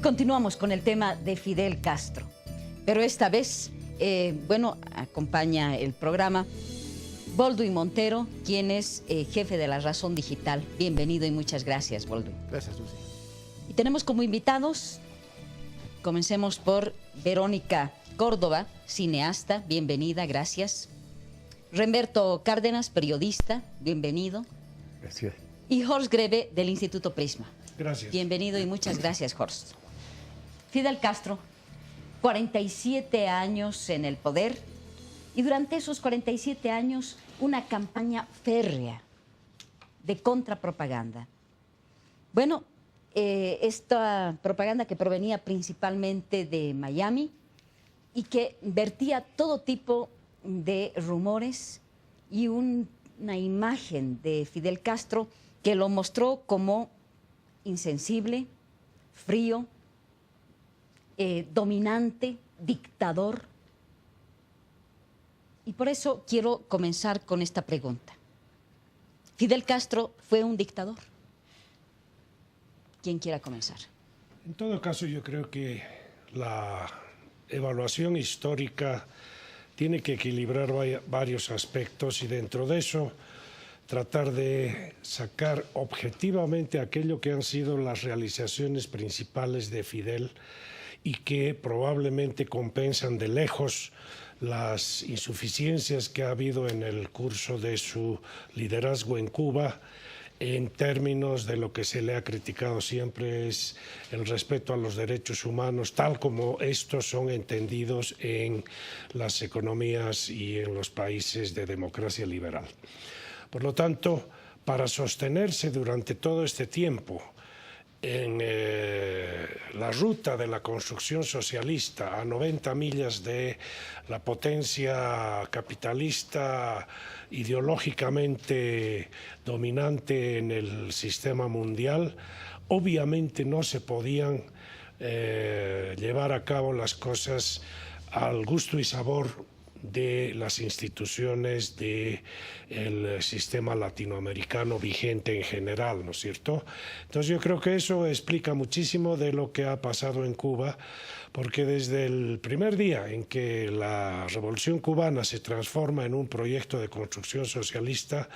Y continuamos con el tema de Fidel Castro. Pero esta vez, acompaña el programa Bolduin Montero, quien es jefe de La Razón Digital. Bienvenido y muchas gracias, Bolduin. Gracias, Lucy. Y tenemos como invitados, comencemos por Verónica Córdoba, cineasta. Bienvenida, gracias. Remberto Cárdenas, periodista. Bienvenido. Gracias. Y Horst Greve, del Instituto Prisma. Gracias. Bienvenido y muchas gracias, Horst. Fidel Castro, 47 años en el poder, y durante esos 47 años una campaña férrea de contrapropaganda. Bueno, esta propaganda que provenía principalmente de Miami y que vertía todo tipo de rumores y una imagen de Fidel Castro que lo mostró como insensible, frío, dominante, dictador. Y por eso quiero comenzar con esta pregunta. ¿Fidel Castro fue un dictador? ¿Quién quiera comenzar? En todo caso, yo creo que la evaluación histórica tiene que equilibrar varios aspectos y dentro de eso tratar de sacar objetivamente aquello que han sido las realizaciones principales de Fidel y que probablemente compensan de lejos las insuficiencias que ha habido en el curso de su liderazgo en Cuba. En términos de lo que se le ha criticado siempre es el respeto a los derechos humanos, tal como estos son entendidos en las economías y en los países de democracia liberal. Por lo tanto, para sostenerse durante todo este tiempo en la ruta de la construcción socialista a 90 millas de la potencia capitalista ideológicamente dominante en el sistema mundial, obviamente no se podían llevar a cabo las cosas al gusto y sabor de las instituciones del sistema latinoamericano vigente en general, ¿no es cierto? Entonces yo creo que eso explica muchísimo de lo que ha pasado en Cuba, porque desde el primer día en que la Revolución Cubana se transforma en un proyecto de construcción socialista,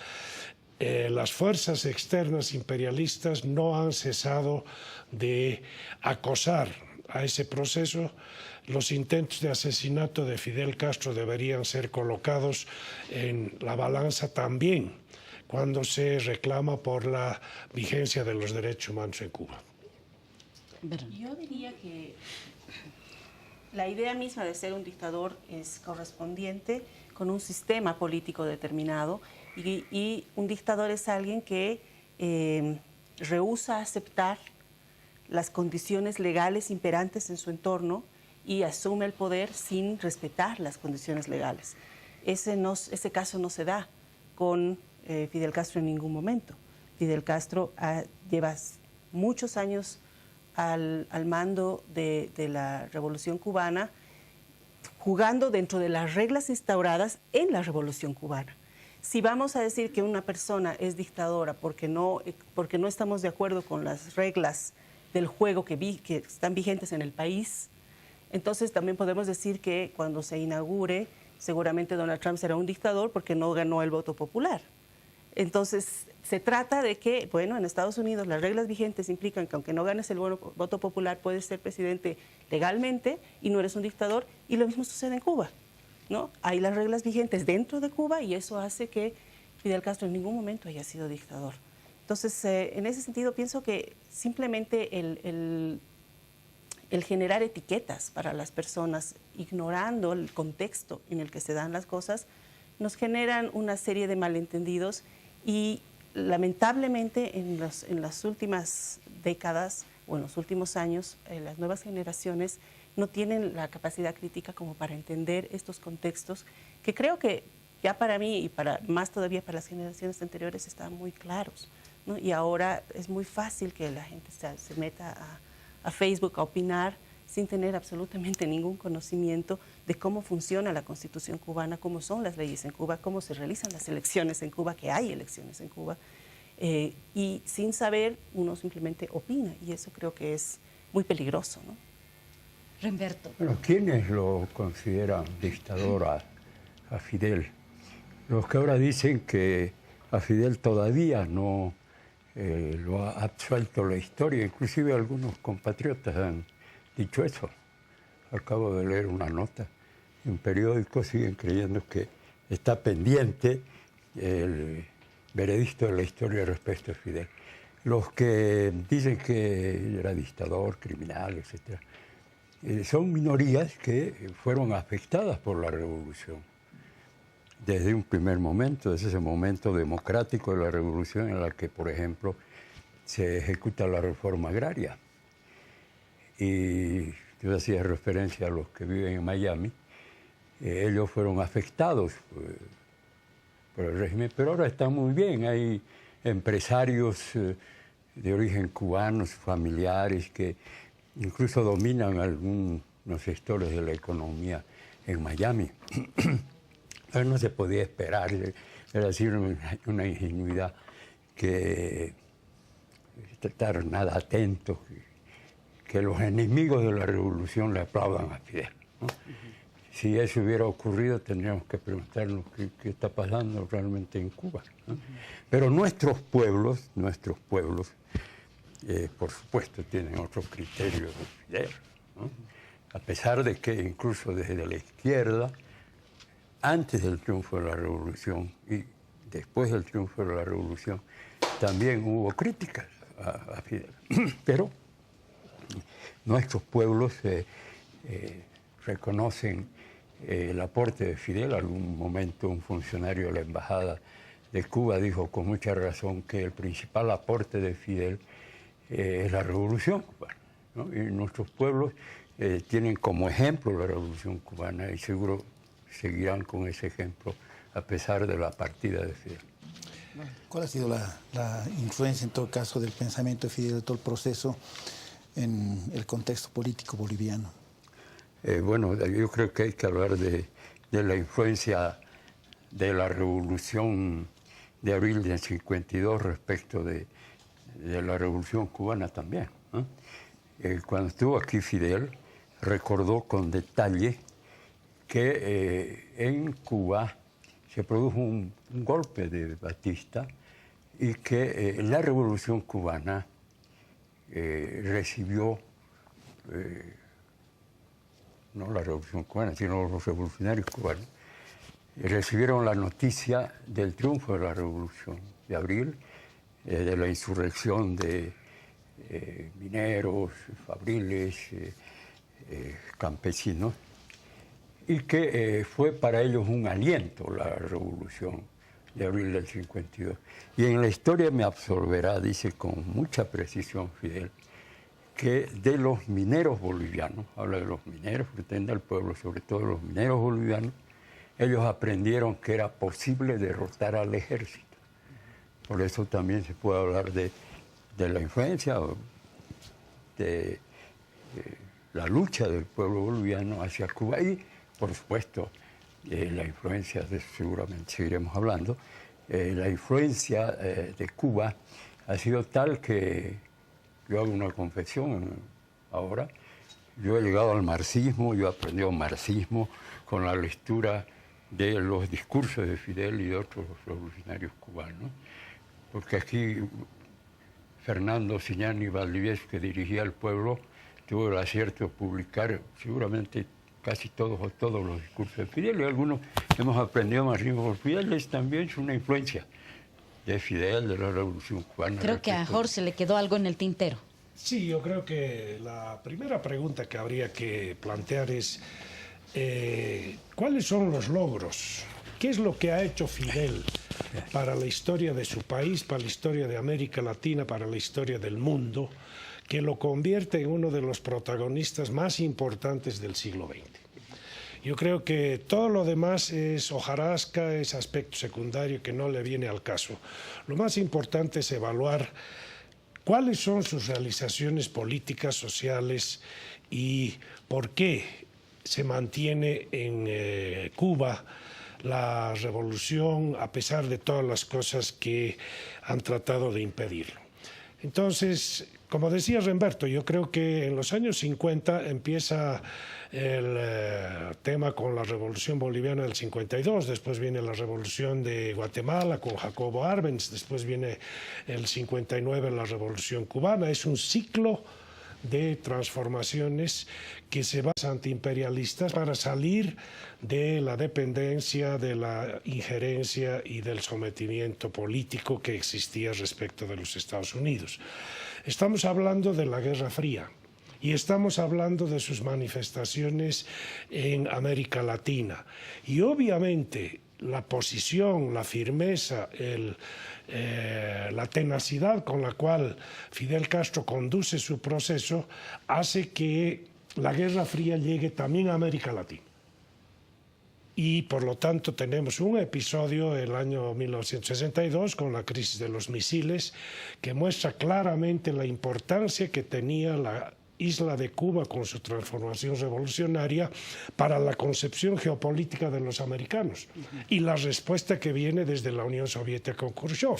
las fuerzas externas imperialistas no han cesado de acosar a ese proceso. Los intentos de asesinato de Fidel Castro deberían ser colocados en la balanza también cuando se reclama por la vigencia de los derechos humanos en Cuba. Yo diría que la idea misma de ser un dictador es correspondiente con un sistema político determinado y un dictador es alguien que rehúsa aceptar las condiciones legales imperantes en su entorno y asume el poder sin respetar las condiciones legales. Ese caso no se da con Fidel Castro en ningún momento. Fidel Castro lleva muchos años al mando de la Revolución Cubana, jugando dentro de las reglas instauradas en la Revolución Cubana. Si vamos a decir que una persona es dictadora porque no estamos de acuerdo con las reglas del juego que están vigentes en el país, entonces también podemos decir que cuando se inaugure, seguramente Donald Trump será un dictador porque no ganó el voto popular. Entonces se trata de que, bueno, en Estados Unidos las reglas vigentes implican que aunque no ganes el voto popular, puedes ser presidente legalmente y no eres un dictador, y lo mismo sucede en Cuba, ¿no? Hay las reglas vigentes dentro de Cuba y eso hace que Fidel Castro en ningún momento haya sido dictador. Entonces, en ese sentido pienso que simplemente el generar etiquetas para las personas, ignorando el contexto en el que se dan las cosas, nos generan una serie de malentendidos y lamentablemente en las últimas décadas o en los últimos años, las nuevas generaciones no tienen la capacidad crítica como para entender estos contextos que creo que ya para mí y más todavía para las generaciones anteriores estaban muy claros, ¿no? Y ahora es muy fácil que la gente se meta a Facebook a opinar sin tener absolutamente ningún conocimiento de cómo funciona la Constitución cubana, cómo son las leyes en Cuba, cómo se realizan las elecciones en Cuba, que hay elecciones en Cuba, y sin saber uno simplemente opina, y eso creo que es muy peligroso, ¿no? Remberto. Bueno, ¿quiénes lo consideran dictador a Fidel? Los que ahora dicen que a Fidel todavía no lo ha absuelto la historia, inclusive algunos compatriotas han dicho eso. Acabo de leer una nota en un periódico, siguen creyendo que está pendiente el veredicto de la historia respecto a Fidel. Los que dicen que era dictador, criminal, etc., son minorías que fueron afectadas por la revolución. Desde un primer momento, desde ese momento democrático de la revolución en la que, por ejemplo, se ejecuta la reforma agraria. Y yo hacía referencia a los que viven en Miami, ellos fueron afectados por el régimen, pero ahora están muy bien. Hay empresarios de origen cubano, familiares, que incluso dominan algunos sectores de la economía en Miami. Pero no se podía esperar, era decir, una ingenuidad, que estar nada atentos, que los enemigos de la revolución le aplaudan a Fidel, ¿no? Si eso hubiera ocurrido, tendríamos que preguntarnos qué está pasando realmente en Cuba, ¿no? Pero nuestros pueblos, por supuesto, tienen otro criterio de Fidel, ¿no? A pesar de que incluso desde la izquierda, antes del triunfo de la revolución y después del triunfo de la revolución, también hubo críticas a Fidel. Pero nuestros pueblos reconocen el aporte de Fidel. Algún momento un funcionario de la Embajada de Cuba dijo con mucha razón que el principal aporte de Fidel es la revolución cubana, ¿no? Y nuestros pueblos tienen como ejemplo la revolución cubana y seguro seguirán con ese ejemplo a pesar de la partida de Fidel. ¿Cuál ha sido la influencia en todo caso del pensamiento de Fidel, de todo el proceso en el contexto político boliviano? Bueno, yo creo que hay que hablar de la influencia de la revolución de abril del 52 respecto de la revolución cubana también, ¿no? Cuando estuvo aquí Fidel, recordó con detalle que en Cuba se produjo un golpe de Batista y que la revolución cubana recibió, no la revolución cubana, sino los revolucionarios cubanos, recibieron la noticia del triunfo de la revolución de abril, de la insurrección de mineros, fabriles, campesinos, y que fue para ellos un aliento la revolución de abril del 52. Y en la historia me absolverá, dice con mucha precisión Fidel, que de los mineros bolivianos, habla de los mineros, pretende al pueblo, sobre todo los mineros bolivianos, ellos aprendieron que era posible derrotar al ejército. Por eso también se puede hablar de la influencia, de la lucha del pueblo boliviano hacia Cuba y, por supuesto, la influencia, seguramente seguiremos hablando, la influencia de Cuba ha sido tal que yo hago una confesión ahora. Yo he llegado al marxismo, yo he aprendido marxismo con la lectura de los discursos de Fidel y de otros revolucionarios cubanos, porque aquí Fernando Siñani Valdivieso, que dirigía al pueblo, tuvo el acierto de publicar seguramente casi todos los discursos de Fidel, y algunos hemos aprendido marxismo por Fidel. Es también una influencia de Fidel, de la Revolución Cubana. Creo que a Jorge le quedó algo en el tintero. Sí, yo creo que la primera pregunta que habría que plantear es ¿cuáles son los logros? ¿Qué es lo que ha hecho Fidel para la historia de su país, para la historia de América Latina, para la historia del mundo, que lo convierte en uno de los protagonistas más importantes del siglo XX? Yo creo que todo lo demás es hojarasca, es aspecto secundario que no le viene al caso. Lo más importante es evaluar cuáles son sus realizaciones políticas, sociales y por qué se mantiene en Cuba la revolución a pesar de todas las cosas que han tratado de impedirlo. Entonces, como decía Remberto, yo creo que en los años 50 empieza el tema con la Revolución Boliviana del 52, después viene la Revolución de Guatemala con Jacobo Arbenz, después viene el 59 la Revolución Cubana. Es un ciclo de transformaciones que se basan antiimperialistas para salir de la dependencia, de la injerencia y del sometimiento político que existía respecto de los Estados Unidos. Estamos hablando de la Guerra Fría y estamos hablando de sus manifestaciones en América Latina. Y obviamente la posición, la firmeza, la tenacidad con la cual Fidel Castro conduce su proceso hace que la Guerra Fría llegue también a América Latina. Y por lo tanto tenemos un episodio el año 1962 con la crisis de los misiles que muestra claramente la importancia que tenía la isla de Cuba con su transformación revolucionaria para la concepción geopolítica de los americanos y la respuesta que viene desde la Unión Soviética con Khrushchev.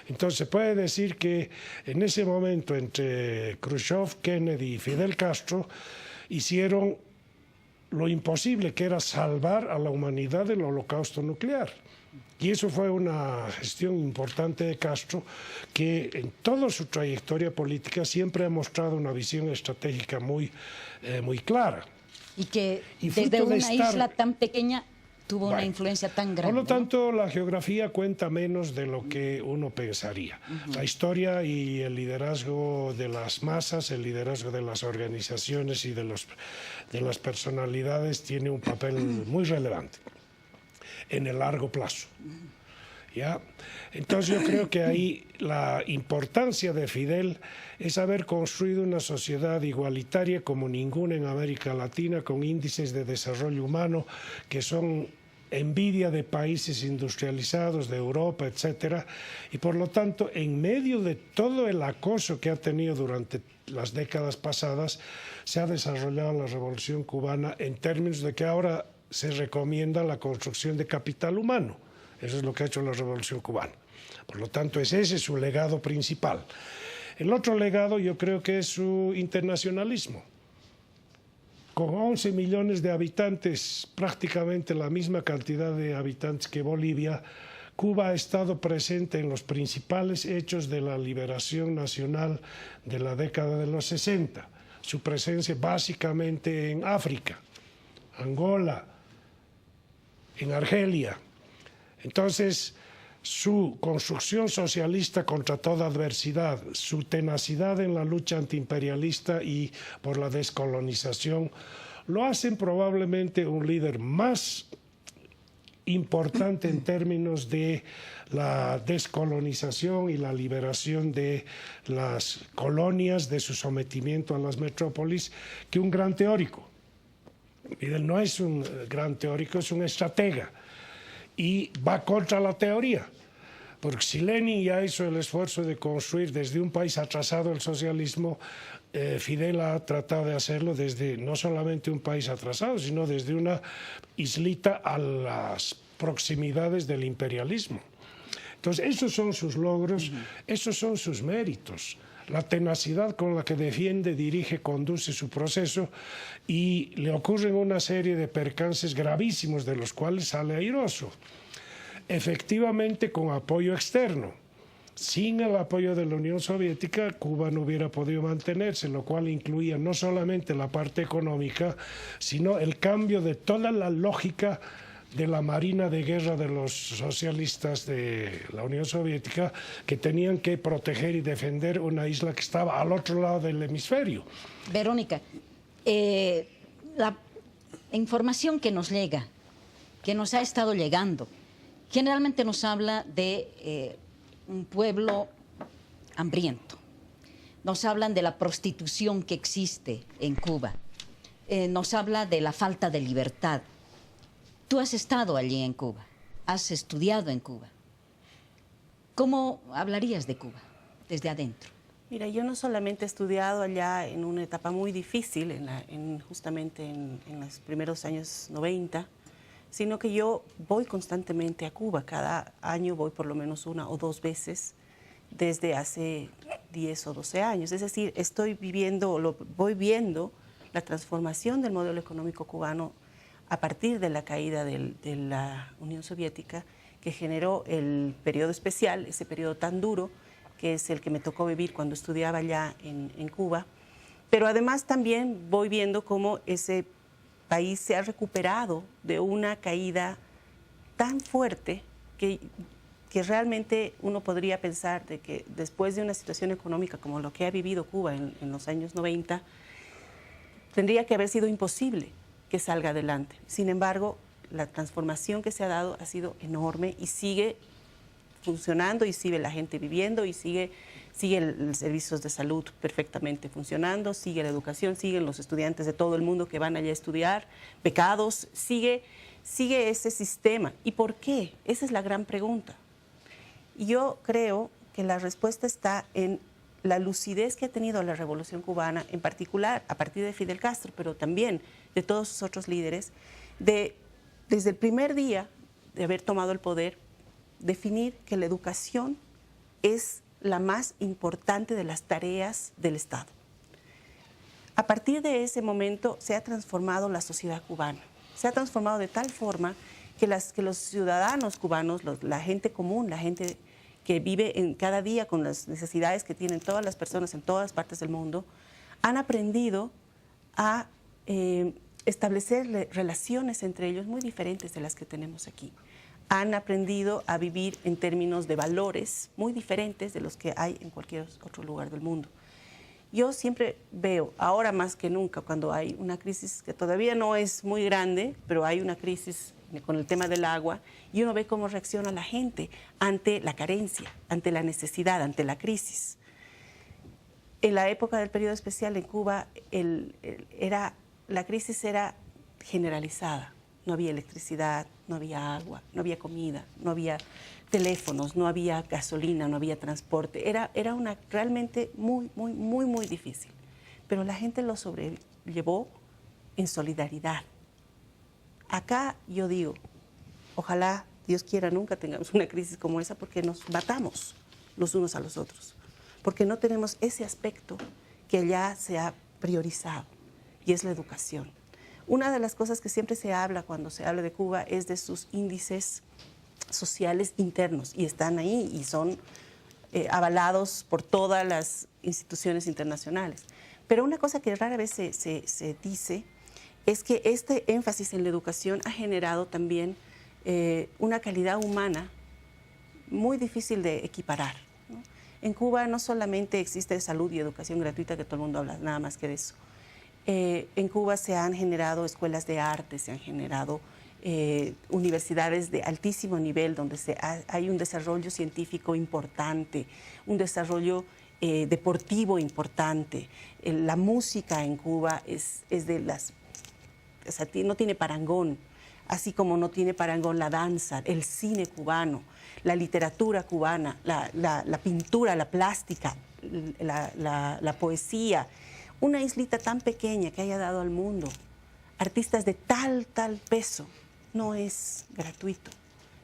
Entonces se puede decir que en ese momento entre Khrushchev, Kennedy y Fidel Castro hicieron lo imposible, que era salvar a la humanidad del holocausto nuclear. Y eso fue una gestión importante de Castro, que en toda su trayectoria política siempre ha mostrado una visión estratégica muy clara. Y que desde una isla tan pequeña tuvo una influencia tan grande. Por lo tanto, la geografía cuenta menos de lo que uno pensaría. La historia y el liderazgo de las masas, el liderazgo de las organizaciones y de las personalidades tiene un papel muy relevante en el largo plazo. ¿Ya? Entonces yo creo que ahí la importancia de Fidel es haber construido una sociedad igualitaria como ninguna en América Latina, con índices de desarrollo humano que son envidia de países industrializados, de Europa, etcétera, y por lo tanto, en medio de todo el acoso que ha tenido durante las décadas pasadas, se ha desarrollado la Revolución Cubana en términos de que ahora se recomienda la construcción de capital humano. Eso es lo que ha hecho la Revolución Cubana. Por lo tanto, ese es su legado principal. El otro legado yo creo que es su internacionalismo. Con 11 millones de habitantes, prácticamente la misma cantidad de habitantes que Bolivia, Cuba ha estado presente en los principales hechos de la liberación nacional de la década de los 60. Su presencia básicamente en África, Angola, en Argelia. Entonces, su construcción socialista contra toda adversidad, su tenacidad en la lucha antiimperialista y por la descolonización, lo hacen probablemente un líder más importante en términos de la descolonización y la liberación de las colonias, de su sometimiento a las metrópolis, que un gran teórico. Fidel no es un gran teórico, es un estratega. Y va contra la teoría, porque si Lenin ya hizo el esfuerzo de construir desde un país atrasado el socialismo, Fidel ha tratado de hacerlo desde no solamente un país atrasado, sino desde una islita a las proximidades del imperialismo. Entonces, esos son sus logros, esos son sus méritos. La tenacidad con la que defiende, dirige, conduce su proceso, y le ocurren una serie de percances gravísimos de los cuales sale airoso. Efectivamente, con apoyo externo. Sin el apoyo de la Unión Soviética, Cuba no hubiera podido mantenerse, lo cual incluía no solamente la parte económica, sino el cambio de toda la lógica de la marina de guerra de los socialistas de la Unión Soviética, que tenían que proteger y defender una isla que estaba al otro lado del hemisferio. Verónica, la información que nos llega, que nos ha estado llegando, generalmente nos habla de un pueblo hambriento. Nos hablan de la prostitución que existe en Cuba. Nos habla de la falta de libertad. Tú has estado allí en Cuba, has estudiado en Cuba. ¿Cómo hablarías de Cuba desde adentro? Mira, yo no solamente he estudiado allá en una etapa muy difícil, justamente en los primeros años 90, sino que yo voy constantemente a Cuba. Cada año voy por lo menos 1 o 2 veces desde hace 10 o 12 años. Es decir, voy viendo la transformación del modelo económico cubano a partir de la caída de la Unión Soviética, que generó el periodo especial, ese periodo tan duro, que es el que me tocó vivir cuando estudiaba allá en Cuba. Pero además también voy viendo cómo ese país se ha recuperado de una caída tan fuerte que realmente uno podría pensar de que después de una situación económica como lo que ha vivido Cuba en los años 90, tendría que haber sido imposible que salga adelante. Sin embargo, la transformación que se ha dado ha sido enorme y sigue funcionando, y sigue la gente viviendo, y sigue los servicios de salud perfectamente funcionando, sigue la educación, siguen los estudiantes de todo el mundo que van allá a estudiar, becados, sigue ese sistema. ¿Y por qué? Esa es la gran pregunta. Y yo creo que la respuesta está en la lucidez que ha tenido la Revolución Cubana, en particular a partir de Fidel Castro, pero también de todos sus otros líderes, desde el primer día de haber tomado el poder, definir que la educación es la más importante de las tareas del Estado. A partir de ese momento se ha transformado la sociedad cubana. Se ha transformado de tal forma que los ciudadanos cubanos, la gente común, la gente que vive cada día con las necesidades que tienen todas las personas en todas partes del mundo, han aprendido a establecer relaciones entre ellos muy diferentes de las que tenemos aquí. Han aprendido a vivir en términos de valores muy diferentes de los que hay en cualquier otro lugar del mundo. Yo siempre veo, ahora más que nunca, cuando hay una crisis que todavía no es muy grande, pero hay una crisis con el tema del agua, y uno ve cómo reacciona la gente ante la carencia, ante la necesidad, ante la crisis. En la época del periodo especial en Cuba, la crisis era generalizada. No había electricidad, no había agua, no había comida, no había teléfonos, no había gasolina, no había transporte. Era realmente muy difícil. Pero la gente lo sobrellevó en solidaridad. Acá yo digo, ojalá, Dios quiera, nunca tengamos una crisis como esa, porque nos matamos los unos a los otros, porque no tenemos ese aspecto que allá se ha priorizado, y es la educación. Una de las cosas que siempre se habla cuando se habla de Cuba es de sus índices sociales internos, y están ahí y son avalados por todas las instituciones internacionales. Pero una cosa que rara vez se dice es que este énfasis en la educación ha generado también una calidad humana muy difícil de equiparar, ¿no? En Cuba no solamente existe salud y educación gratuita, que todo el mundo habla nada más que de eso. En Cuba se han generado escuelas de arte, se han generado universidades de altísimo nivel donde hay un desarrollo científico importante, un desarrollo deportivo importante. La música en Cuba es de las... O sea, no tiene parangón, así como no tiene parangón la danza, el cine cubano, la literatura cubana, la pintura, la plástica, la poesía. Una islita tan pequeña que haya dado al mundo artistas de tal peso no es gratuito.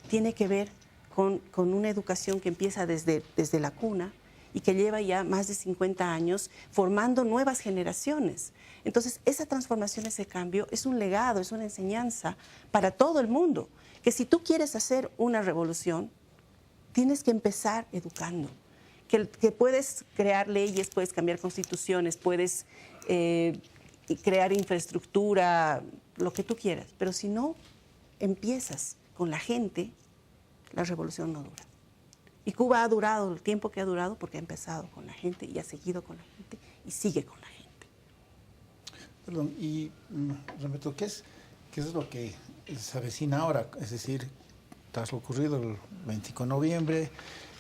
Tiene que ver con una educación que empieza desde la cuna y que lleva ya más de 50 años formando nuevas generaciones. Entonces, esa transformación, ese cambio, es un legado, es una enseñanza para todo el mundo, que si tú quieres hacer una revolución, tienes que empezar educando. Que puedes crear leyes, puedes cambiar constituciones, puedes crear infraestructura, lo que tú quieras. Pero si no empiezas con la gente, la revolución no dura. Y Cuba ha durado el tiempo que ha durado porque ha empezado con la gente y ha seguido con la gente y sigue con la gente. Perdón, y Remeto, ¿qué es lo que se avecina ahora? Es decir, tras lo ocurrido el 25 de noviembre,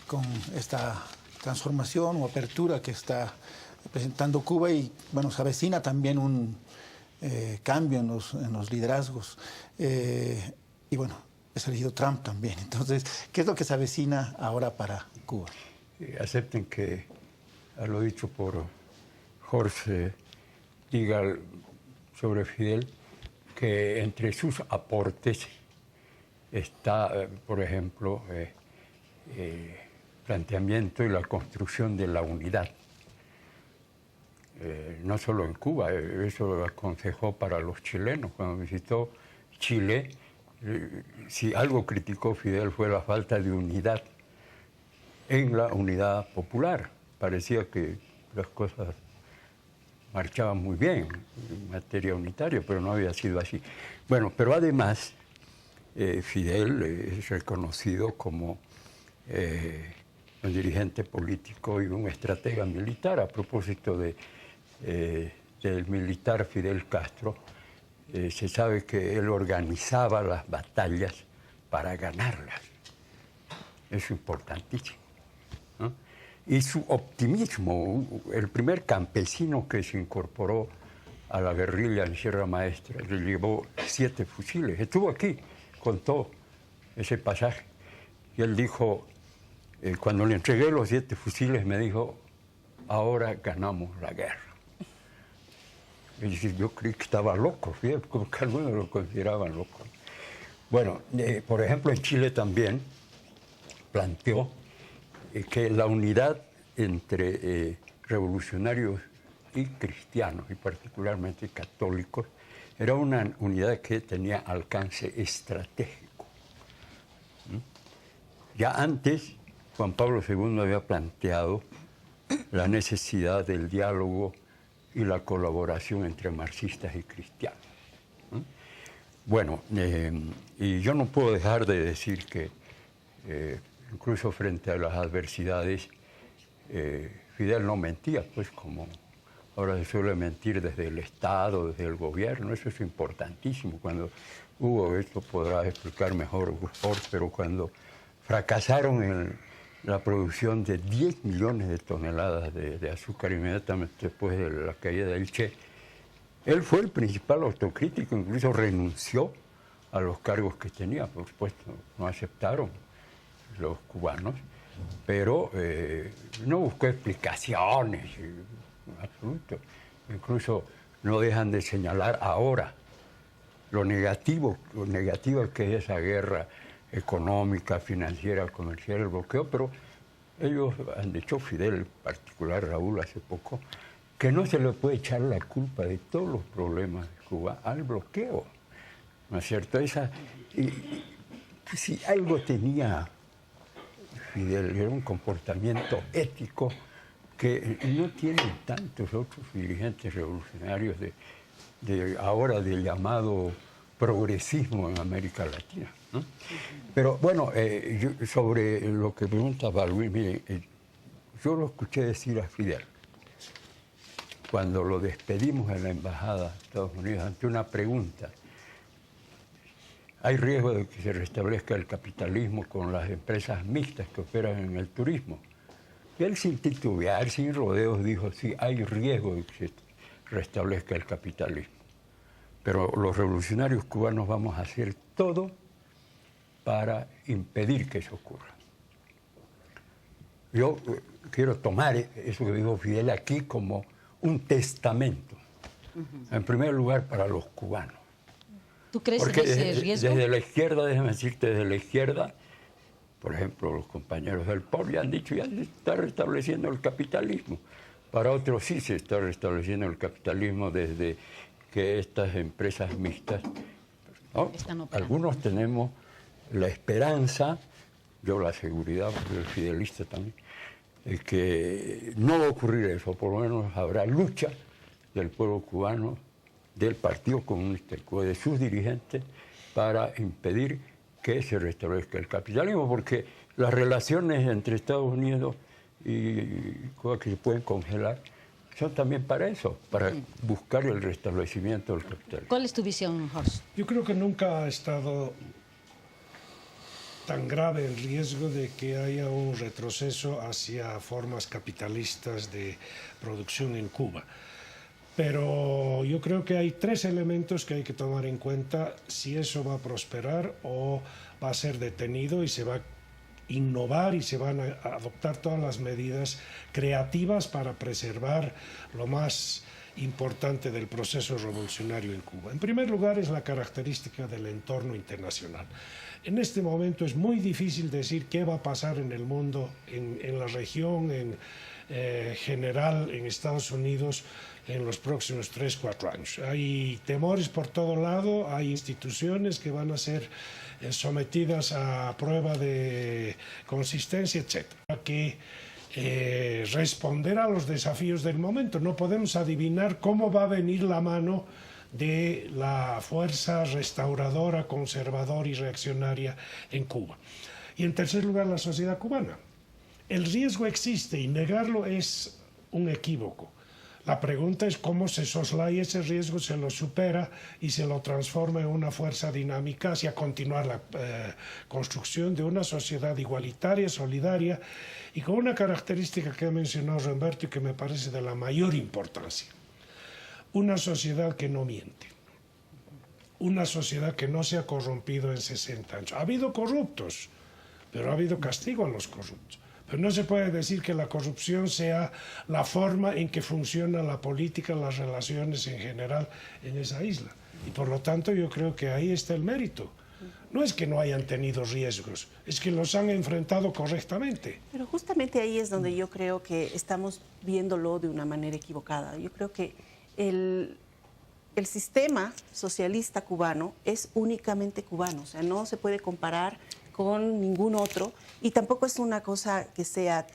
con esta transformación o apertura que está presentando Cuba, y bueno, se avecina también un cambio en los liderazgos, y bueno, es elegido Trump también. Entonces, ¿qué es lo que se avecina ahora para Cuba? Acepten que, a lo dicho por Jorge, diga sobre Fidel que entre sus aportes está, por ejemplo, planteamiento y la construcción de la unidad no solo en Cuba, eso lo aconsejó para los chilenos. Cuando visitó Chile, si algo criticó Fidel fue la falta de unidad en la unidad popular. Parecía que las cosas marchaban muy bien en materia unitaria, pero no había sido así. Bueno, pero además Fidel es reconocido como un dirigente político y un estratega militar. A propósito del militar Fidel Castro, se sabe que él organizaba las batallas para ganarlas. Eso es importantísimo, ¿no? Y su optimismo, el primer campesino que se incorporó a la guerrilla en Sierra Maestra, le llevó 7 fusiles. Estuvo aquí, contó ese pasaje. Y él dijo, cuando le entregué los 7 fusiles, me dijo, ahora ganamos la guerra. Y yo creí que estaba loco, fíjate, como que algunos lo consideraban loco. Bueno, por ejemplo, en Chile también planteó que la unidad entre revolucionarios y cristianos, y particularmente católicos, era una unidad que tenía alcance estratégico. Ya antes, Juan Pablo II había planteado la necesidad del diálogo y la colaboración entre marxistas y cristianos. Bueno, y yo no puedo dejar de decir que incluso frente a las adversidades, Fidel no mentía, pues como ahora se suele mentir desde el Estado, desde el gobierno. Eso es importantísimo. Cuando hubo, esto podrá explicar mejor, pero cuando fracasaron en la producción de 10 millones de toneladas de azúcar inmediatamente después de la caída del Che, él fue el principal autocrítico, incluso renunció a los cargos que tenía. Por supuesto, no aceptaron los cubanos, pero no buscó explicaciones, en absoluto. Incluso no dejan de señalar ahora lo negativa que es esa guerra económica, financiera, comercial, el bloqueo, pero ellos han dicho, Fidel en particular, Raúl hace poco, que no se le puede echar la culpa de todos los problemas de Cuba al bloqueo, ¿no es cierto? Si algo tenía Fidel, era un comportamiento ético que no tienen tantos otros dirigentes revolucionarios ahora del llamado progresismo en América Latina, ¿no? Pero bueno, sobre lo que preguntaba Luis, mire, yo lo escuché decir a Fidel cuando lo despedimos en la embajada de Estados Unidos ante una pregunta: ¿hay riesgo de que se restablezca el capitalismo con las empresas mixtas que operan en el turismo? Y él, sin titubear, sin rodeos, dijo, sí, hay riesgo de que se restablezca el capitalismo. Pero los revolucionarios cubanos vamos a hacer todo para impedir que eso ocurra. Yo quiero tomar eso que dijo Fidel aquí como un testamento, en primer lugar para los cubanos. ¿Tú crees Porque en ese riesgo? Desde la izquierda, déjame decirte, desde la izquierda, por ejemplo, los compañeros del POR ya han dicho, ya se está restableciendo el capitalismo. Para otros sí se está restableciendo el capitalismo desde que estas empresas mixtas, ¿no? Algunos tenemos la esperanza, yo la seguridad, porque el fidelista también, de que no va a ocurrir eso, por lo menos habrá lucha del pueblo cubano, del Partido Comunista de Cuba, de sus dirigentes, para impedir que se restablezca el capitalismo, porque las relaciones entre Estados Unidos y Cuba que se pueden congelar son también para eso, para buscar el restablecimiento del capitalismo. ¿Cuál es tu visión, Horst? Yo creo que nunca ha estado tan grave el riesgo de que haya un retroceso hacia formas capitalistas de producción en Cuba. Pero yo creo que hay 3 elementos que hay que tomar en cuenta si eso va a prosperar o va a ser detenido y se va a innovar y se van a adoptar todas las medidas creativas para preservar lo más importante del proceso revolucionario en Cuba. En primer lugar, es la característica del entorno internacional. En este momento es muy difícil decir qué va a pasar en el mundo, en la región, general en Estados Unidos en los próximos 3-4 años. Hay temores por todo lado, hay instituciones que van a ser sometidas a prueba de consistencia, etc. Hay que responder a los desafíos del momento. No podemos adivinar cómo va a venir la mano de la fuerza restauradora, conservadora y reaccionaria en Cuba. Y en tercer lugar, la sociedad cubana. El riesgo existe y negarlo es un equívoco. La pregunta es cómo se soslaya ese riesgo, se lo supera y se lo transforma en una fuerza dinámica hacia continuar la construcción de una sociedad igualitaria, solidaria y con una característica que ha mencionado Roberto y que me parece de la mayor importancia. Una sociedad que no miente. Una sociedad que no se ha corrompido en 60 años. Ha habido corruptos, pero ha habido castigo a los corruptos. Pero no se puede decir que la corrupción sea la forma en que funciona la política, las relaciones en general en esa isla. Y por lo tanto yo creo que ahí está el mérito. No es que no hayan tenido riesgos, es que los han enfrentado correctamente. Pero justamente ahí es donde yo creo que estamos viéndolo de una manera equivocada. Yo creo que el sistema socialista cubano es únicamente cubano, o sea, no se puede comparar con ningún otro y tampoco es una cosa que sea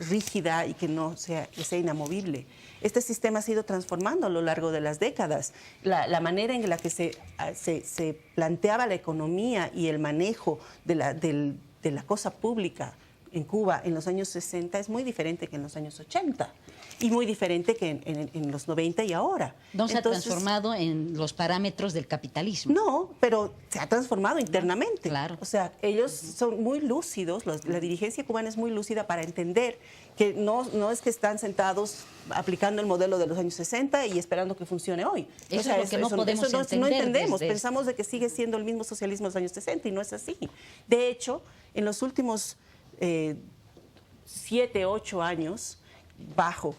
rígida y que sea inamovible. Este sistema ha sido transformando a lo largo de las décadas. La manera en la que se planteaba la economía y el manejo de la cosa pública en Cuba en los años 60 es muy diferente que en los años 80 y muy diferente que en los 90 y ahora. No se ha transformado en los parámetros del capitalismo. No, pero se ha transformado internamente. Claro. O sea, ellos son muy lúcidos, la dirigencia cubana es muy lúcida para entender que no es que están sentados aplicando el modelo de los años 60 y esperando que funcione hoy. Eso, o sea, es lo que no podemos entender. No entendemos, pensamos de que sigue siendo el mismo socialismo de los años 60 y no es así. De hecho, en los últimos 7, 8 años, bajo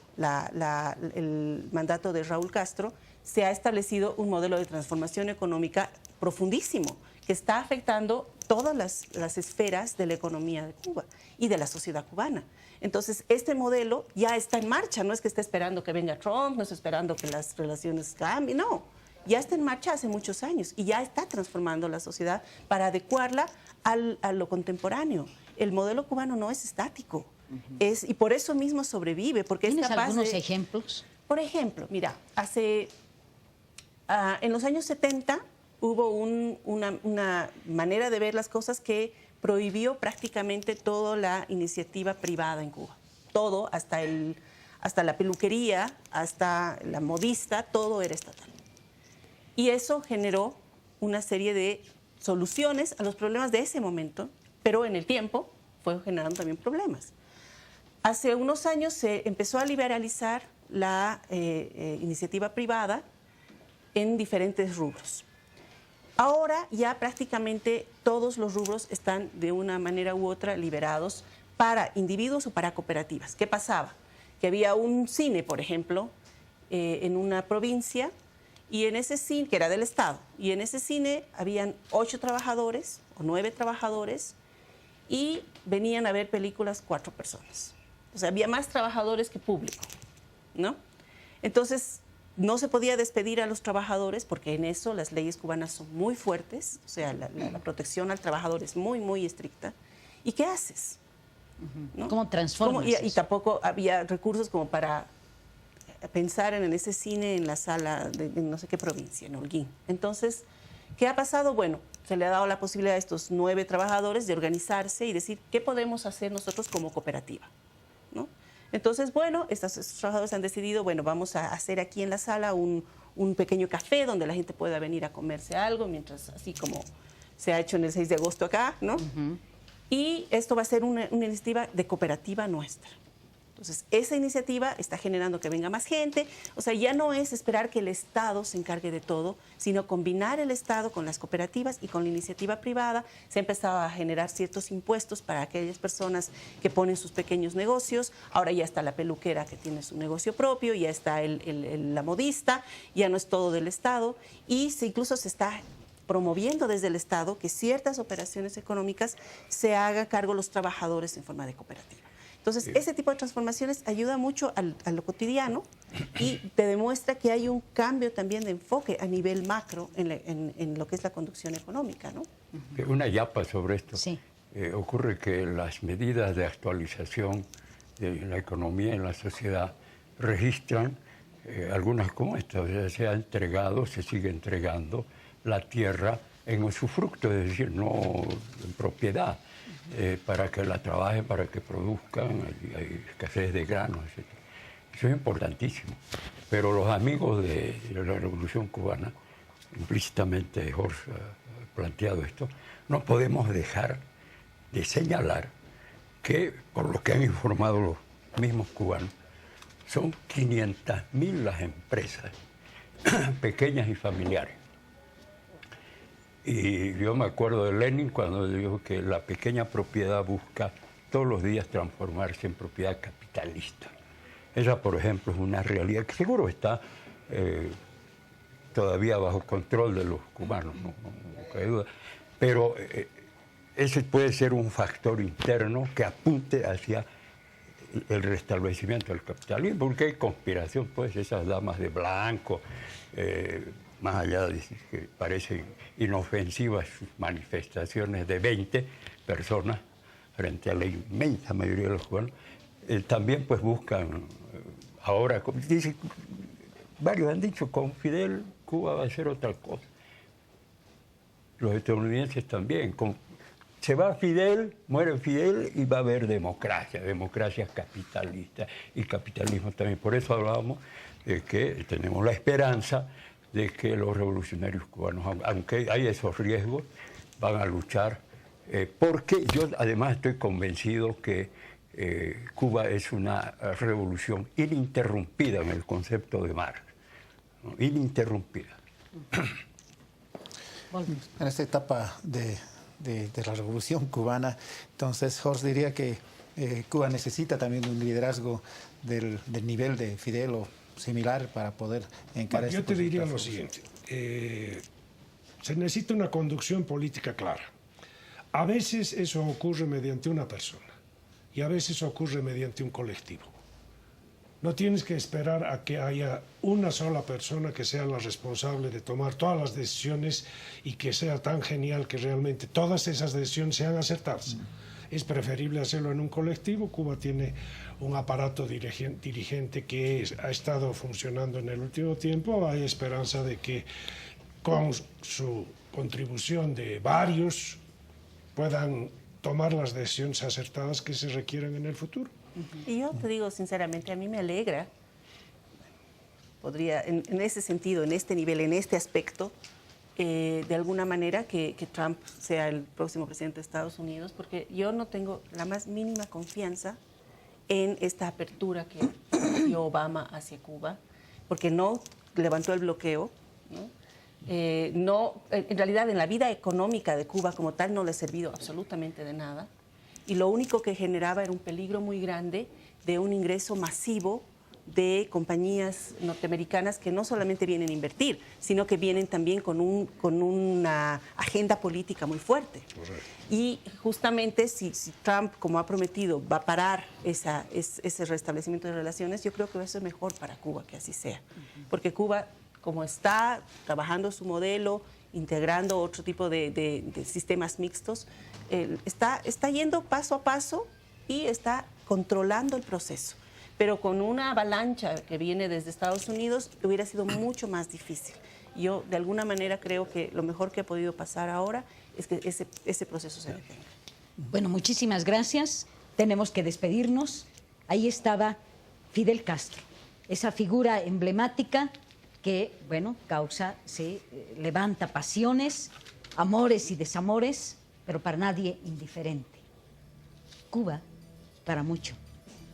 el mandato de Raúl Castro, se ha establecido un modelo de transformación económica profundísimo que está afectando todas las esferas de la economía de Cuba y de la sociedad cubana. Entonces, este modelo ya está en marcha, no es que esté esperando que venga Trump, no está esperando que las relaciones cambien, no. Ya está en marcha hace muchos años y ya está transformando la sociedad para adecuarla a lo contemporáneo. El modelo cubano no es estático. Y por eso mismo sobrevive, porque es capaz de... ¿Tienes algunos ejemplos? Por ejemplo, mira, en los años 70 hubo una manera de ver las cosas que prohibió prácticamente toda la iniciativa privada en Cuba. Todo, hasta la peluquería, hasta la modista, todo era estatal. Y eso generó una serie de soluciones a los problemas de ese momento, pero en el tiempo fue generando también problemas. Hace unos años se empezó a liberalizar la iniciativa privada en diferentes rubros. Ahora ya prácticamente todos los rubros están de una manera u otra liberados para individuos o para cooperativas. ¿Qué pasaba? Que había un cine, por ejemplo, en una provincia, y en ese cine, que era del Estado, y en ese cine habían 8 trabajadores o 9 trabajadores y venían a ver películas 4 personas. O sea, había más trabajadores que público, ¿no? Entonces, no se podía despedir a los trabajadores porque en eso las leyes cubanas son muy fuertes, o sea, la protección al trabajador es muy, muy estricta. ¿Y qué haces? ¿No? ¿Cómo transformas y tampoco había recursos como para pensar en ese cine en la sala de no sé qué provincia, en Holguín. Entonces, ¿qué ha pasado? Bueno, se le ha dado la posibilidad a estos 9 trabajadores de organizarse y decir, ¿qué podemos hacer nosotros como cooperativa? ¿No? Entonces, bueno, estos trabajadores han decidido, bueno, vamos a hacer aquí en la sala un pequeño café donde la gente pueda venir a comerse algo, mientras, así como se ha hecho en el 6 de agosto acá, ¿no? Y esto va a ser una iniciativa de cooperativa nuestra. Entonces, esa iniciativa está generando que venga más gente. O sea, ya no es esperar que el Estado se encargue de todo, sino combinar el Estado con las cooperativas y con la iniciativa privada. Se ha empezado a generar ciertos impuestos para aquellas personas que ponen sus pequeños negocios. Ahora ya está la peluquera que tiene su negocio propio, ya está la modista, ya no es todo del Estado. Y incluso se está promoviendo desde el Estado que ciertas operaciones económicas se hagan cargo los trabajadores en forma de cooperativa. Entonces, ese tipo de transformaciones ayuda mucho a lo cotidiano y te demuestra que hay un cambio también de enfoque a nivel macro en lo que es la conducción económica, ¿no? Una yapa sobre esto. Sí. Ocurre que las medidas de actualización de la economía en la sociedad registran algunas como esta, o sea, se ha entregado, se sigue entregando la tierra en usufructo, es decir, no en propiedad, para que la trabajen, para que produzcan, hay escasez de granos, etc. Eso es importantísimo. Pero los amigos de la Revolución Cubana, implícitamente Jorge ha planteado esto, no podemos dejar de señalar que, por lo que han informado los mismos cubanos, son 500.000 las empresas pequeñas y familiares. Y yo me acuerdo de Lenin cuando dijo que la pequeña propiedad busca todos los días transformarse en propiedad capitalista. Esa, por ejemplo, es una realidad que seguro está todavía bajo control de los cubanos, no cabe duda. Pero ese puede ser un factor interno que apunte hacia el restablecimiento del capitalismo, porque hay conspiración, pues esas damas de blanco, más allá de que parecen inofensivas sus manifestaciones de 20 personas frente a la inmensa mayoría de los cubanos, también pues buscan ahora, dicen, varios han dicho, con Fidel Cuba va a ser otra cosa. Los estadounidenses también, se va Fidel, muere Fidel y va a haber democracia capitalista y capitalismo también. Por eso hablábamos de que tenemos la esperanza de que los revolucionarios cubanos, aunque hay esos riesgos, van a luchar, porque yo además estoy convencido que Cuba es una revolución ininterrumpida en el concepto de Marx, ¿no? Ininterrumpida. En esta etapa de la Revolución Cubana, entonces Jorge diría que Cuba necesita también un liderazgo del nivel de Fidel o similar para poder encarar. Yo te diría lo siguiente, se necesita una conducción política clara. A veces eso ocurre mediante una persona y a veces ocurre mediante un colectivo. No tienes que esperar a que haya una sola persona que sea la responsable de tomar todas las decisiones y que sea tan genial que realmente todas esas decisiones sean acertadas. Es preferible hacerlo en un colectivo. Cuba tiene un aparato dirigente que ha estado funcionando en el último tiempo. Hay esperanza de que con su contribución de varios puedan tomar las decisiones acertadas que se requieran en el futuro. Y yo te digo sinceramente, a mí me alegra, en ese sentido, en este nivel, en este aspecto, de alguna manera que Trump sea el próximo presidente de Estados Unidos, porque yo no tengo la más mínima confianza en esta apertura que dio Obama hacia Cuba, porque no levantó el bloqueo, ¿no? En realidad, en la vida económica de Cuba como tal no le ha servido absolutamente de nada. Y lo único que generaba era un peligro muy grande de un ingreso masivo de compañías norteamericanas que no solamente vienen a invertir, sino que vienen también con una agenda política muy fuerte. Correcto. Y justamente si Trump, como ha prometido, va a parar ese restablecimiento de relaciones, yo creo que eso es mejor para Cuba que así sea. Porque Cuba, como está trabajando su modelo, integrando otro tipo de sistemas mixtos, está yendo paso a paso y está controlando el proceso. Pero con una avalancha que viene desde Estados Unidos hubiera sido mucho más difícil. Yo, de alguna manera, creo que lo mejor que ha podido pasar ahora es que ese proceso se detenga. Bueno, muchísimas gracias. Tenemos que despedirnos. Ahí estaba Fidel Castro, esa figura emblemática que, bueno, levanta pasiones, amores y desamores, pero para nadie indiferente. Cuba, para mucho,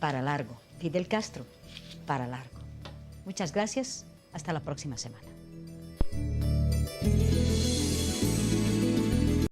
para largo. Fidel Castro, para largo. Muchas gracias. Hasta la próxima semana.